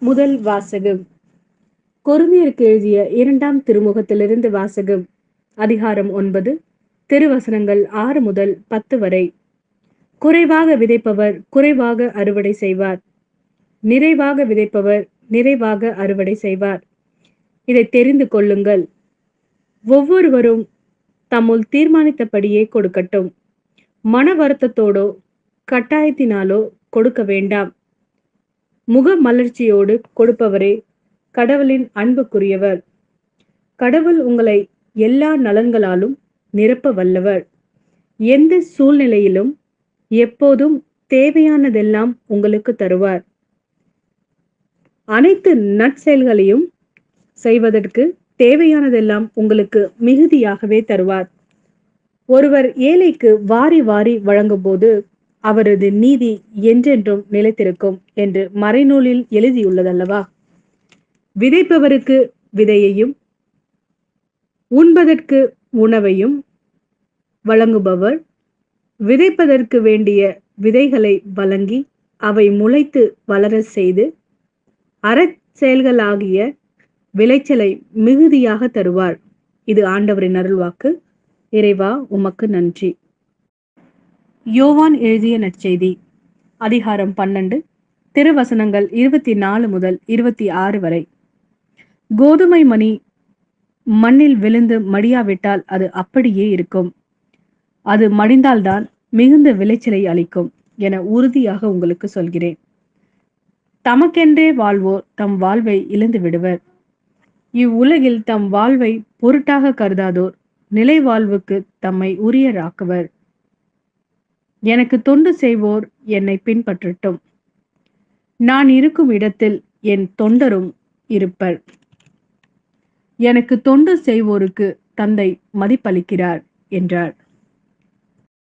முதல் வாசகம் கொரிந்தியருக்கு எழுதிய 2ஆம் திருமுகத்திலிருந்து வாசகம். அதிகாரம் 9, திருவசனங்கள் 6 முதல் 10 வரை. குறைவாக விதைப்பவர் குறைவாக அறுவடை செய்வார், நிறைவாக விதைப்பவர் நிறைவாக அறுவடை செய்வார். இதை தெரிந்து கொள்ளுங்கள். ஒவ்வொருவரும் தம்முள் தீர்மானித்தபடியே கொடுக்கட்டும், மன வருத்தத்தோடோ கட்டாயத்தினாலோ கொடுக்க வேண்டாம். முக மலர்ச்சியோடு கொடுப்பவரே கடவுளின் அன்புக்குரியவர். கடவுள் உங்களை எல்லா நலன்களாலும் நிரப்ப வல்லவர். எந்த சூழ்நிலையிலும் எப்போதும் தேவையானதெல்லாம் உங்களுக்கு தருவார். அனைத்து நற்செயல்களையும் செய்வதற்கு தேவையானதெல்லாம் உங்களுக்கு மிகுதியாகவே தருவார். ஒருவர் ஏழைக்கு வாரி வாரி வழங்கும் போது அவரது நீதி என்றென்றும் நிலைத்திருக்கும் என்று மறைநூலில் எழுதியுள்ளதல்லவா? விதைப்பவருக்கு விதையையும் உண்பதற்கு உணவையும் வழங்குபவர் விதைப்பதற்கு வேண்டிய விதைகளை வழங்கி அவை முளைத்து வளர செய்து அறச்செயல்களாகிய விளைச்சலை மிகுதியாக தருவார். இது ஆண்டவரின் அருள்வாக்கு. இறைவா, உமக்கு நன்றி. யோவான் எழுதிய நற்செய்தி. அதிகாரம் 12, திருவசனங்கள் 24 முதல் 26 வரை. கோதுமை மணி மண்ணில் விழுந்து மடியாவிட்டால் அது அப்படியே இருக்கும். அது மடிந்தால்தான் மிகுந்த விளைச்சலை அளிக்கும் என உறுதியாக உங்களுக்கு சொல்கிறேன். தமக்கென்றே வாழ்வோர் தம் வாழ்வை இழந்து விடுவர். இவ்வுலகில் தம் வாழ்வை பொருட்டாக கருதாதோர் நிலை வாழ்வுக்கு தம்மை உரியராக்குவர். எனக்கு தொண்டு செய்வோர் என்னை பின்பற்றட்டும். நான் இருக்கும் இடத்தில் என் தொண்டரும் இருப்பர். எனக்கு தொண்டு செய்வோருக்கு தந்தை மதிப்பளிக்கிறார் என்றார்.